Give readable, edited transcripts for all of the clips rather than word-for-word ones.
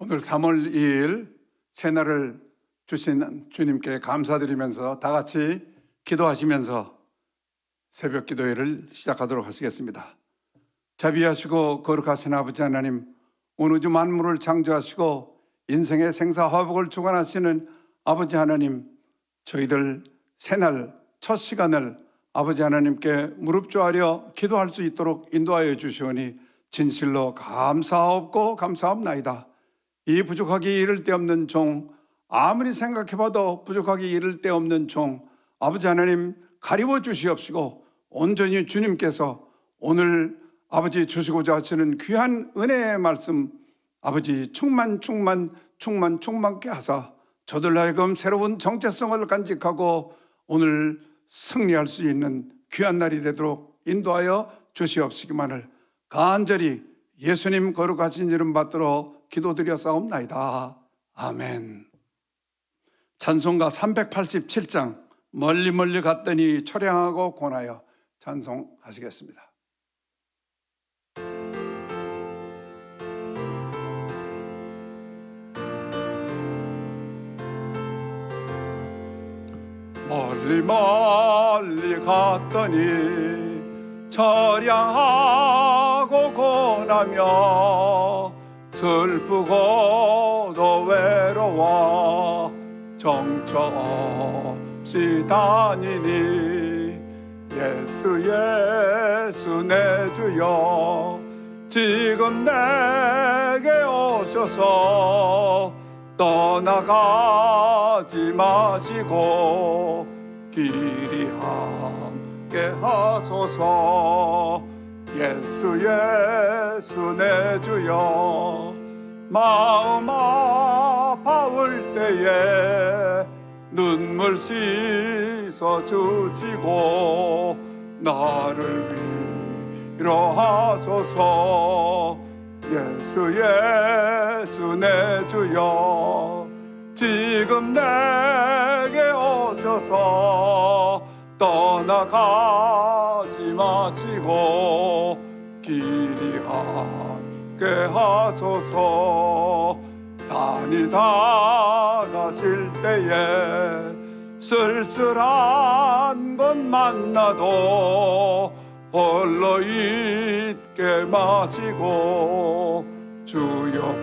오늘 3월 2일 새날을 주신 주님께 감사드리면서 다 같이 기도하시면서 새벽 기도회를 시작하도록 하시겠습니다. 자비하시고 거룩하신 아버지 하나님, 온 우주 만물을 창조하시고 인생의 생사화복을 주관하시는 아버지 하나님, 저희들 새날 첫 시간을 아버지 하나님께 무릎 조아려 기도할 수 있도록 인도하여 주시오니 진실로 감사하옵고 감사합나이다. 이 부족하기 이를 데 없는 종, 아무리 생각해봐도 부족하기 이를 데 없는 종, 아버지 하나님 가리워 주시옵시고 온전히 주님께서 오늘 아버지 주시고자 하시는 귀한 은혜의 말씀 아버지 충만케 하사 저들 하여금 새로운 정체성을 간직하고 오늘 승리할 수 있는 귀한 날이 되도록 인도하여 주시옵시기만을 간절히 예수님 거룩하신 이름 받들어 기도드려 싸움나이다. 아멘. 찬송가 387장 멀리 갔더니 초량하고 고나여 찬송하시겠습니다. 멀리 갔더니 처량하고 고나며 슬프고도 외로워 정처 없이 다니니 예수 내 주여 지금 내게 오셔서 떠나가지 마시고 길이 함께 하소서. 예수 내 주여 마음 아파올 때에 눈물 씻어 주시고 나를 위로하소서. 예수 내 주여 지금 내게 오셔서 떠나가지 마시고 길이 함께 하소서. 다니다 가실 때에 쓸쓸한 것 만나도 홀로 있게 마시고 주여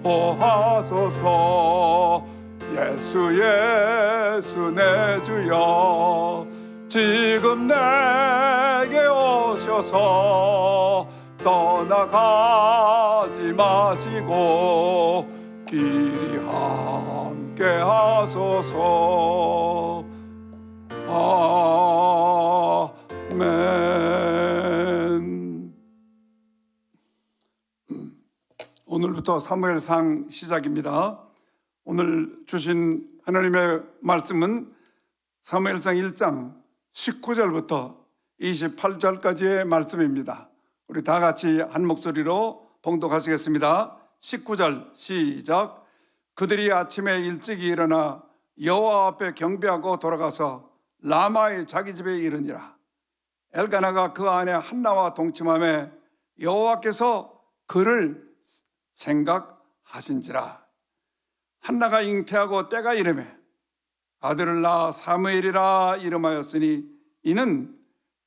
보호하소서. 예수 내 주여 지금 내게 오셔서 떠나가지 마시고 길이 함께 하소서. 아멘. 오늘부터 사무엘상 시작입니다. 오늘 주신 하나님의 말씀은 사무엘상 1장 19절부터 28절까지의 말씀입니다. 우리 다 같이 한 목소리로 봉독하시겠습니다. 19절 시작. 그들이 아침에 일찍이 일어나 여호와 앞에 경배하고 돌아가서 라마의 자기 집에 이르니라. 엘가나가 그 안에 한나와 동침하며 여호와께서 그를 생각하신지라. 한나가 잉태하고 때가 이르매 아들을 낳아 사무엘이라 이름하였으니 이는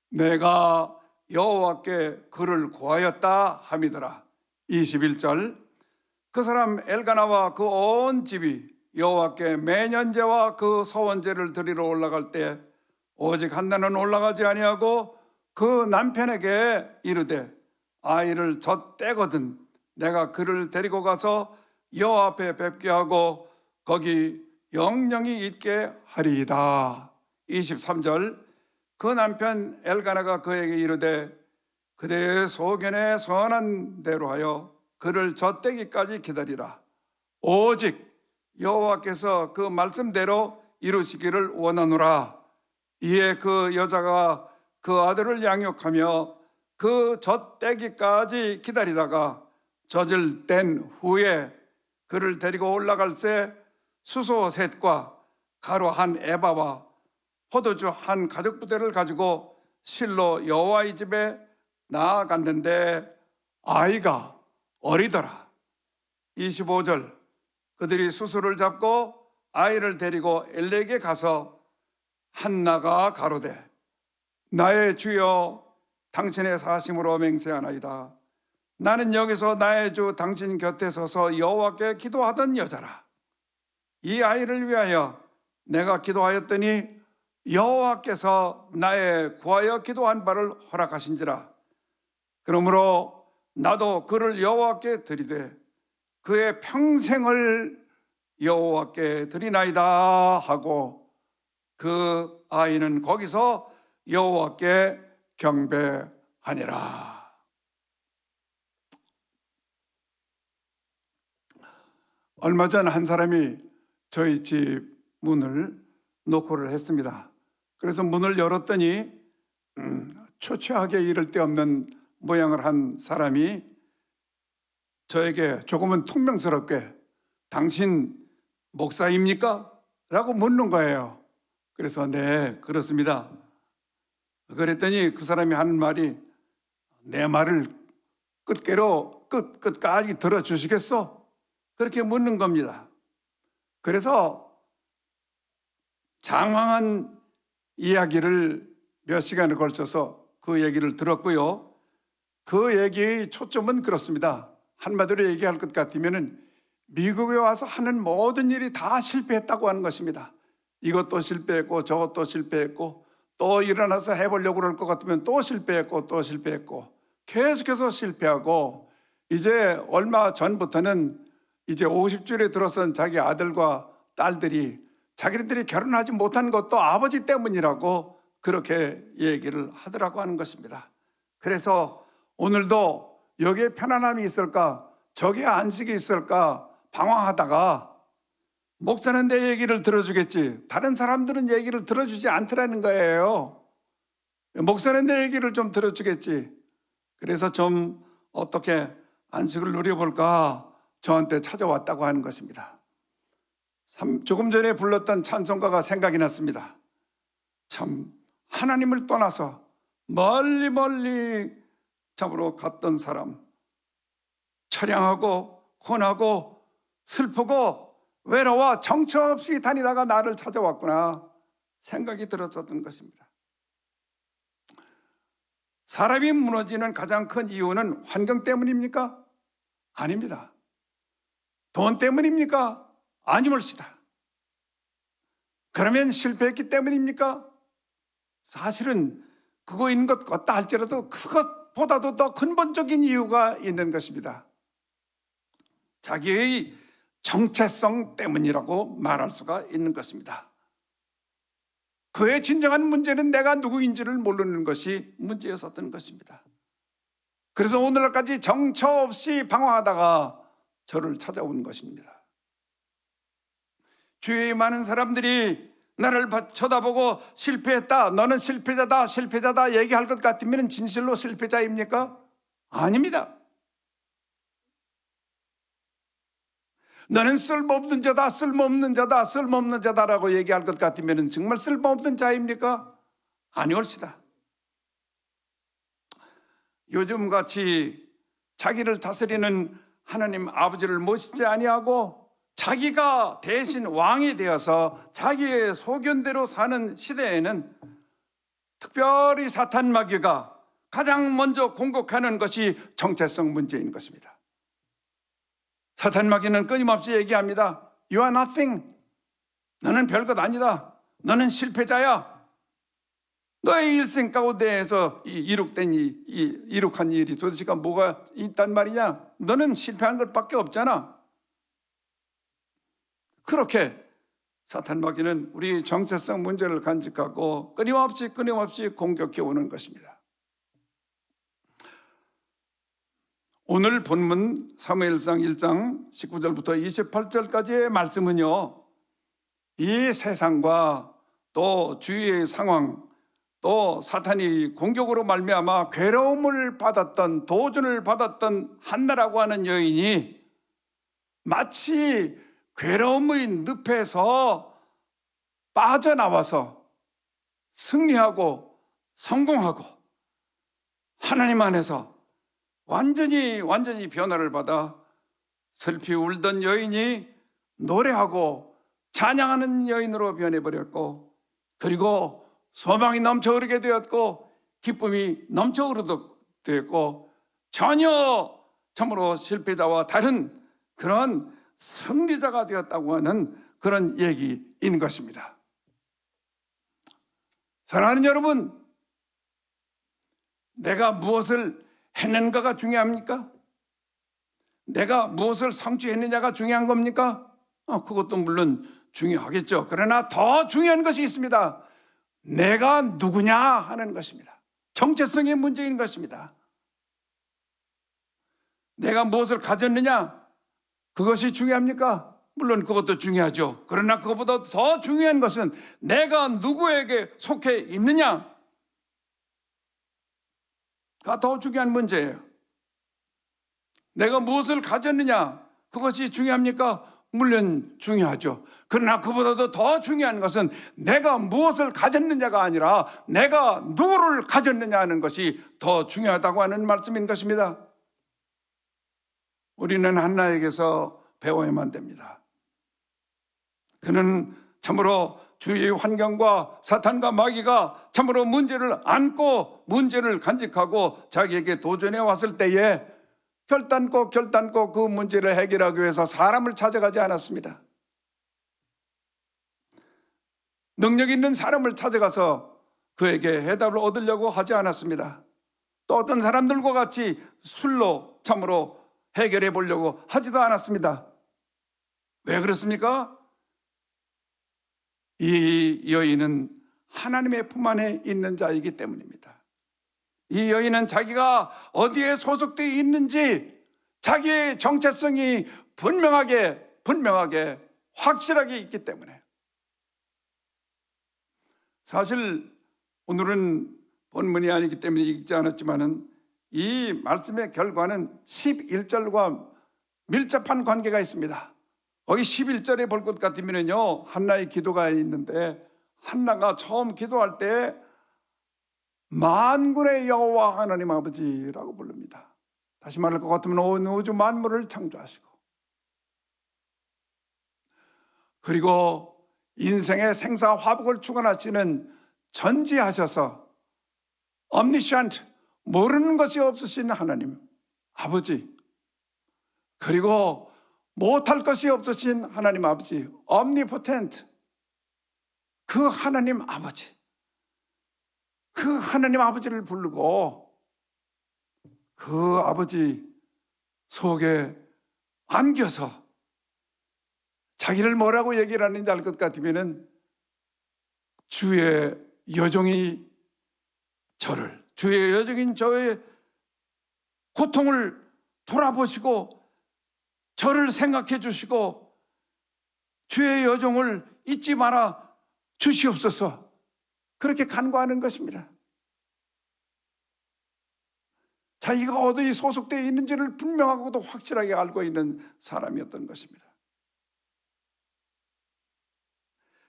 내가 여호와께 그를 구하였다 함이더라. 21절. 그 사람 엘가나와 그 온 집이 여호와께 매년제와 그 서원제를 드리러 올라갈 때 오직 한나는 올라가지 아니하고 그 남편에게 이르되 아이를 젖대거든 내가 그를 데리고 가서 여호와 앞에 뵙게 하고 거기 영영이 있게 하리이다. 23절. 그 남편 엘가나가 그에게 이르되 그대의 소견에 선한 대로 하여 그를 젖대기까지 기다리라. 오직 여호와께서 그 말씀대로 이루시기를 원하노라. 이에 그 여자가 그 아들을 양육하며 그 젖대기까지 기다리다가 젖을 뗀 후에 그를 데리고 올라갈새 수소 셋과 가루 한 에바와 포도주 한 가죽부대를 가지고 실로 여호와의 집에 나아갔는데 아이가 어리더라. 25절 그들이 수술을 잡고 아이를 데리고 엘레에게 가서 한나가 가로되 나의 주여 당신의 사심으로 맹세하나이다. 나는 여기서 나의 주 당신 곁에 서서 여호와께 기도하던 여자라. 이 아이를 위하여 내가 기도하였더니 여호와께서 나의 구하여 기도한 바를 허락하신지라. 그러므로 나도 그를 여호와께 드리되 그의 평생을 여호와께 드리나이다 하고 그 아이는 거기서 여호와께 경배하니라. 얼마 전 한 사람이 저희 집 문을 노크를 했습니다. 그래서 문을 열었더니 초췌하게 이를 데 없는 모양을 한 사람이 저에게 조금은 퉁명스럽게 당신 목사입니까? 라고 묻는 거예요. 그래서 네, 그렇습니다. 그랬더니 그 사람이 하는 말이 내 말을 끝까지 들어주시겠어? 그렇게 묻는 겁니다. 그래서 장황한 이야기를 몇 시간을 걸쳐서 그 얘기를 들었고요. 그 얘기의 초점은 그렇습니다. 한마디로 얘기할 것 같으면 미국에 와서 하는 모든 일이 다 실패했다고 하는 것입니다. 이것도 실패했고 저것도 실패했고 또 일어나서 해보려고 그럴 것 같으면 또 실패했고 또 실패했고 계속해서 실패하고 이제 얼마 전부터는 이제 50줄에 들어선 자기 아들과 딸들이 자기들이 결혼하지 못한 것도 아버지 때문이라고 그렇게 얘기를 하더라고 하는 것입니다. 그래서 오늘도 여기에 편안함이 있을까 저기에 안식이 있을까 방황하다가 목사는 내 얘기를 들어주겠지 다른 사람들은 얘기를 들어주지 않더라는 거예요. 목사는 내 얘기를 좀 들어주겠지. 그래서 좀 어떻게 안식을 누려볼까 저한테 찾아왔다고 하는 것입니다. 조금 전에 불렀던 찬송가가 생각이 났습니다. 참 하나님을 떠나서 멀리 잡으러 갔던 사람, 처량하고 혼하고 슬프고 외로워 정처 없이 다니다가 나를 찾아왔구나 생각이 들었었던 것입니다. 사람이 무너지는 가장 큰 이유는 환경 때문입니까? 아닙니다. 돈 때문입니까? 아니물시다. 그러면 실패했기 때문입니까? 사실은 그거 있는 것 같다 할지라도 그것보다도 더 근본적인 이유가 있는 것입니다. 자기의 정체성 때문이라고 말할 수가 있는 것입니다. 그의 진정한 문제는 내가 누구인지를 모르는 것이 문제였었던 것입니다. 그래서 오늘날까지 정처 없이 방황하다가 저를 찾아온 것입니다. 주위에 많은 사람들이 나를 쳐다보고 실패했다, 너는 실패자다 얘기할 것 같으면 진실로 실패자입니까? 아닙니다. 너는 쓸모없는 자다라고 얘기할 것 같으면 정말 쓸모없는 자입니까? 아니올시다. 요즘같이 자기를 다스리는 하나님 아버지를 모시지 아니하고 자기가 대신 왕이 되어서 자기의 소견대로 사는 시대에는 특별히 사탄 마귀가 가장 먼저 공격하는 것이 정체성 문제인 것입니다. 사탄 마귀는 끊임없이 얘기합니다. You are nothing. 너는 별것 아니다. 너는 실패자야. 너의 일생 가운데에서 이룩한 일이 도대체가 뭐가 있단 말이냐? 너는 실패한 것밖에 없잖아. 그렇게 사탄 마귀는 우리 정체성 문제를 간직하고 끊임없이 공격해 오는 것입니다. 오늘 본문 사무엘상 1장 19절부터 28절까지의 말씀은요, 이 세상과 또 주위의 상황, 또 사탄이 공격으로 말미암아 괴로움을 받았던, 도전을 받았던 한나라고 하는 여인이 마치 괴로움의 늪에서 빠져나와서 승리하고 성공하고 하나님 안에서 완전히 변화를 받아 슬피 울던 여인이 노래하고 찬양하는 여인으로 변해버렸고, 그리고 소망이 넘쳐 흐르게 되었고, 기쁨이 넘쳐 흐르게 되었고, 전혀 참으로 실패자와 다른 그런 승리자가 되었다고 하는 그런 얘기인 것입니다. 사랑하는 여러분, 내가 무엇을 했는가가 중요합니까? 내가 무엇을 성취했느냐가 중요한 겁니까? 그것도 물론 중요하겠죠. 그러나 더 중요한 것이 있습니다. 내가 누구냐 하는 것입니다. 정체성의 문제인 것입니다. 내가 무엇을 가졌느냐, 그것이 중요합니까? 물론 그것도 중요하죠. 그러나 그것보다 더 중요한 것은 내가 누구에게 속해 있느냐가 더 중요한 문제예요. 내가 무엇을 가졌느냐, 그것이 중요합니까? 물론 중요하죠. 그러나 그보다도 더 중요한 것은 내가 무엇을 가졌느냐가 아니라 내가 누구를 가졌느냐 하는 것이 더 중요하다고 하는 말씀인 것입니다. 우리는 한나에게서 배워야만 됩니다. 그는 참으로 주위의 환경과 사탄과 마귀가 참으로 문제를 안고 문제를 간직하고 자기에게 도전해 왔을 때에 결단코 그 문제를 해결하기 위해서 사람을 찾아가지 않았습니다. 능력 있는 사람을 찾아가서 그에게 해답을 얻으려고 하지 않았습니다. 또 어떤 사람들과 같이 술로 참으로 해결해 보려고 하지도 않았습니다. 왜 그렇습니까? 이 여인은 하나님의 품 안에 있는 자이기 때문입니다. 이 여인은 자기가 어디에 소속되어 있는지 자기의 정체성이 분명하게 확실하게 있기 때문에. 사실 오늘은 본문이 아니기 때문에 읽지 않았지만은 이 말씀의 결과는 11절과 밀접한 관계가 있습니다. 거기 11절에 볼 것 같으면요, 한나의 기도가 있는데, 한나가 처음 기도할 때 만군의 여호와 하나님 아버지라고 부릅니다. 다시 말할 것 같으면 온 우주 만물을 창조하시고, 그리고 인생의 생사화복을 주관하시는 전지하셔서 omniscient, 모르는 것이 없으신 하나님 아버지, 그리고 못할 것이 없으신 하나님 아버지 omnipotent, 그 하나님 아버지, 그 하나님 아버지를 부르고 그 아버지 속에 안겨서 자기를 뭐라고 얘기를 하는지 알 것 같으면 주의 여종이 주의 여종인 저의 고통을 돌아보시고 저를 생각해 주시고 주의 여종을 잊지 말아 주시옵소서, 그렇게 간구하는 것입니다. 자기가 어디에 소속되어 있는지를 분명하고도 확실하게 알고 있는 사람이었던 것입니다.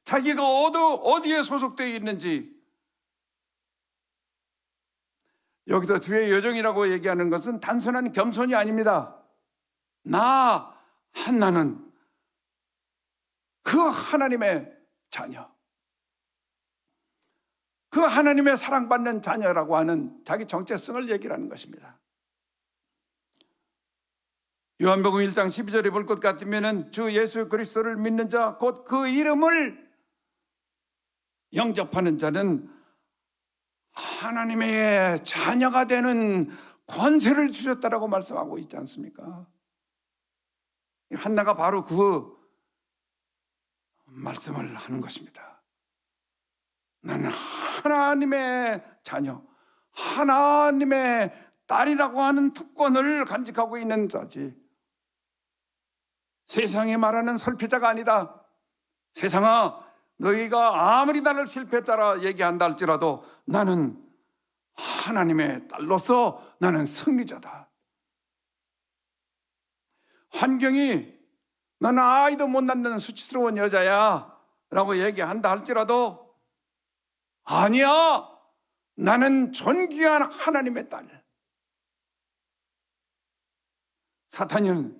자기가 어디에 소속되어 있는지, 여기서 주의 여종이라고 얘기하는 것은 단순한 겸손이 아닙니다. 나 한나는 그 하나님의 자녀, 그 하나님의 사랑받는 자녀라고 하는 자기 정체성을 얘기하는 것입니다. 요한복음 1장 12절에 볼 것 같으면 주 예수 그리스도를 믿는 자, 곧 그 이름을 영접하는 자는 하나님의 자녀가 되는 권세를 주셨다라고 말씀하고 있지 않습니까? 한나가 바로 그 말씀을 하는 것입니다. 나는 하나님의 자녀, 하나님의 딸이라고 하는 특권을 간직하고 있는 자지, 세상에 말하는 설패자가 아니다. 세상아, 너희가 아무리 나를 실패자라 얘기한다 할지라도 나는 하나님의 딸로서 나는 승리자다. 환경이 너는 아이도 못 낳는 수치스러운 여자야 라고 얘기한다 할지라도 아니야, 나는 존귀한 하나님의 딸. 사탄은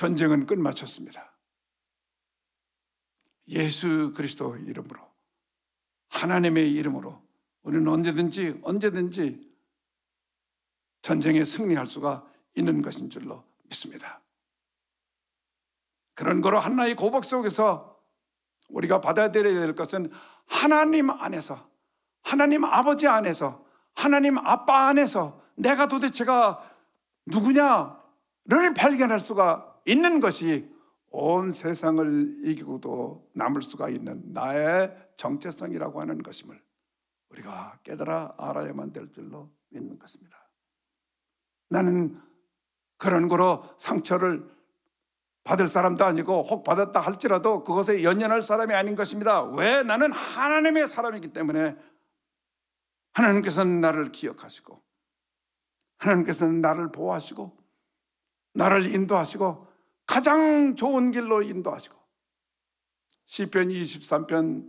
전쟁은 끝마쳤습니다. 예수 그리스도 이름으로, 하나님의 이름으로 우리는 언제든지 전쟁에 승리할 수가 있는 것인 줄로 믿습니다. 그런 거로 한나의 고백 속에서 우리가 받아들여야 될 것은 하나님 안에서, 하나님 아버지 안에서, 하나님 아빠 안에서 내가 도대체가 누구냐를 발견할 수가 있는 것이 온 세상을 이기고도 남을 수가 있는 나의 정체성이라고 하는 것임을 우리가 깨달아 알아야만 될 줄로 믿는 것입니다. 나는 그런 거로 상처를 받을 사람도 아니고 혹 받았다 할지라도 그것에 연연할 사람이 아닌 것입니다. 왜? 나는 하나님의 사람이기 때문에 하나님께서는 나를 기억하시고 하나님께서는 나를 보호하시고 나를 인도하시고 가장 좋은 길로 인도하시고 시편 23편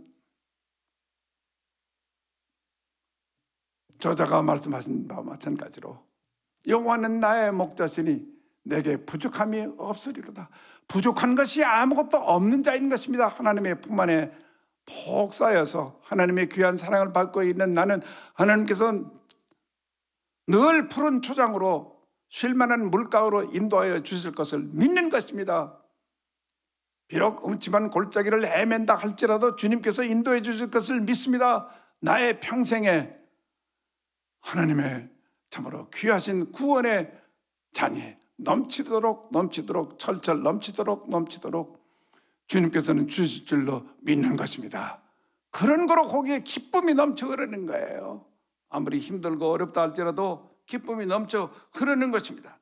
저자가 말씀하신 바와 마찬가지로 여호와는 나의 목자시니 내게 부족함이 없으리로다. 부족한 것이 아무것도 없는 자인 것입니다. 하나님의 품 안에 푹 쌓여서 하나님의 귀한 사랑을 받고 있는 나는 하나님께서 늘 푸른 초장으로 쉴만한 물가로 인도하여 주실 것을 믿는 것입니다. 비록 음침한 골짜기를 헤맨다 할지라도 주님께서 인도해 주실 것을 믿습니다. 나의 평생에 하나님의 참으로 귀하신 구원의 잔이 넘치도록 철철 넘치도록 주님께서는 주실 줄로 믿는 것입니다. 그런 거로 거기에 기쁨이 넘쳐 흐르는 거예요. 아무리 힘들고 어렵다 할지라도 기쁨이 넘쳐 흐르는 것입니다.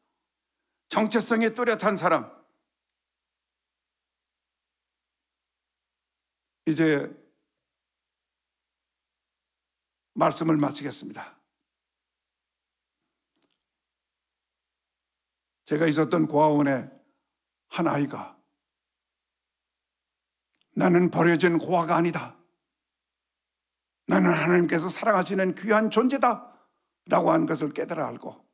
정체성이 뚜렷한 사람, 이제 말씀을 마치겠습니다. 제가 있었던 고아원에 한 아이가 나는 버려진 고아가 아니다. 나는 하나님께서 사랑하시는 귀한 존재다 라고 하는 것을 깨달아 알고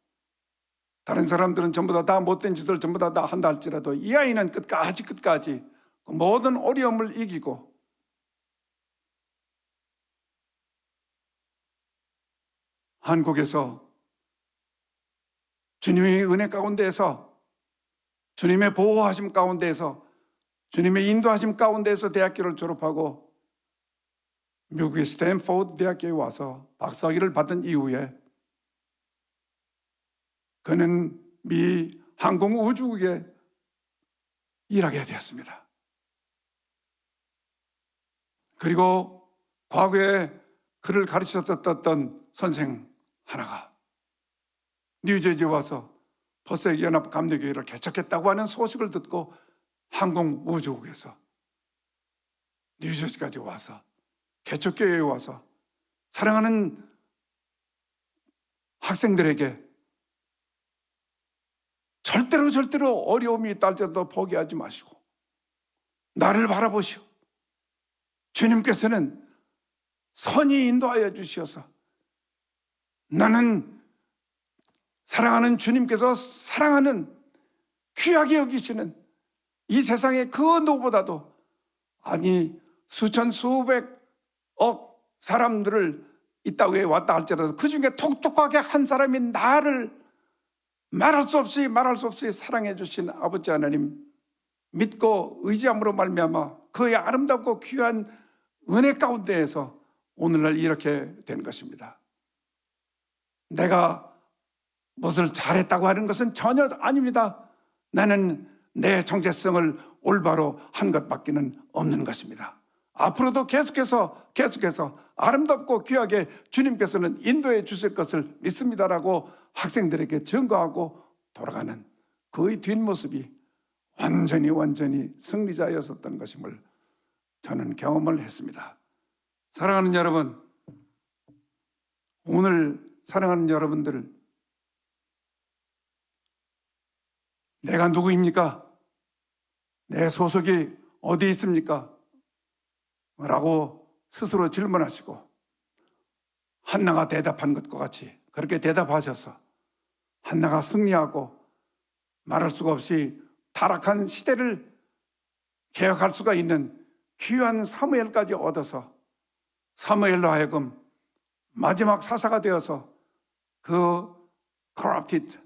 다른 사람들은 전부 다 못된 짓을 전부 다 한다 할지라도 이 아이는 끝까지 그 모든 어려움을 이기고 한국에서 주님의 은혜 가운데에서 주님의 보호하심 가운데에서 주님의 인도하심 가운데에서 대학교를 졸업하고 미국의 스탠포드 대학교에 와서 박사학위를 받은 이후에 그는 미 항공우주국에 일하게 되었습니다. 그리고 과거에 그를 가르쳤었던 선생 하나가 뉴저지에 와서 퍼세기연합 감리교회를 개척했다고 하는 소식을 듣고 항공우주국에서 뉴저지까지 와서 개척교회에 와서 사랑하는 학생들에게 절대로 어려움이 있다 할지라도 포기하지 마시고 나를 바라보시오. 주님께서는 선히 인도하여 주시어서 나는 사랑하는 주님께서 사랑하는 귀하게 여기시는 이 세상의 그 누구보다도 아니 수천 수백억 사람들을 이 땅에 왔다 할지라도 그 중에 똑똑하게 한 사람이 나를 말할 수 없이 사랑해 주신 아버지 하나님 믿고 의지함으로 말미암아 그의 아름답고 귀한 은혜 가운데에서 오늘날 이렇게 된 것입니다. 내가 무엇을 잘했다고 하는 것은 전혀 아닙니다. 나는 내 정체성을 올바로 한 것밖에는 없는 것입니다. 앞으로도 계속해서 아름답고 귀하게 주님께서는 인도해 주실 것을 믿습니다라고 학생들에게 증거하고 돌아가는 그의 뒷모습이 완전히 승리자였었던 것임을 저는 경험을 했습니다. 사랑하는 여러분, 오늘 사랑하는 여러분들, 내가 누구입니까? 내 소속이 어디 있습니까? 라고 스스로 질문하시고 한나가 대답한 것과 같이 그렇게 대답하셔서 한나가 승리하고 말할 수가 없이 타락한 시대를 개혁할 수가 있는 귀한 사무엘까지 얻어서 사무엘로 하여금 마지막 사사가 되어서 그 corrupted,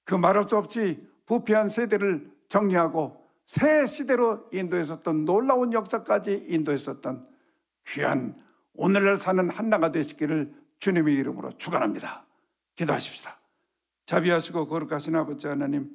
그 말할 수 없이 부패한 세대를 정리하고 새 시대로 인도했었던 놀라운 역사까지 인도했었던 귀한 오늘날 사는 한나가 되시기를 주님의 이름으로 축원합니다. 기도하십시다. 자비하시고 거룩하신 아버지 하나님,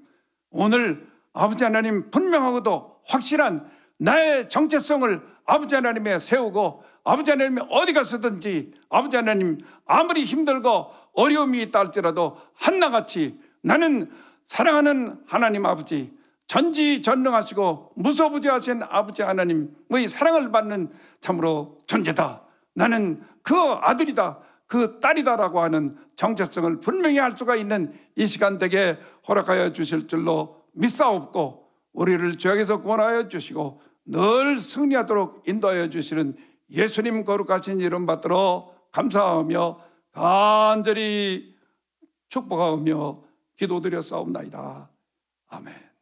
오늘 아버지 하나님 분명하고도 확실한 나의 정체성을 아버지 하나님에 세우고 아버지 하나님이 어디 갔었든지 아버지 하나님 아무리 힘들고 어려움이 있다 할지라도 한나같이 나는 사랑하는 하나님 아버지, 전지전능하시고 무소부지하신 아버지 하나님의 사랑을 받는 참으로 존재다, 나는 그 아들이다, 그 딸이다라고 하는 정체성을 분명히 할 수가 있는 이 시간 되게 허락하여 주실 줄로 믿사옵고, 우리를 죄악에서 구원하여 주시고 늘 승리하도록 인도하여 주시는 예수님 거룩하신 이름 받들어 감사하며 간절히 축복하며 기도드렸사옵나이다. 아멘.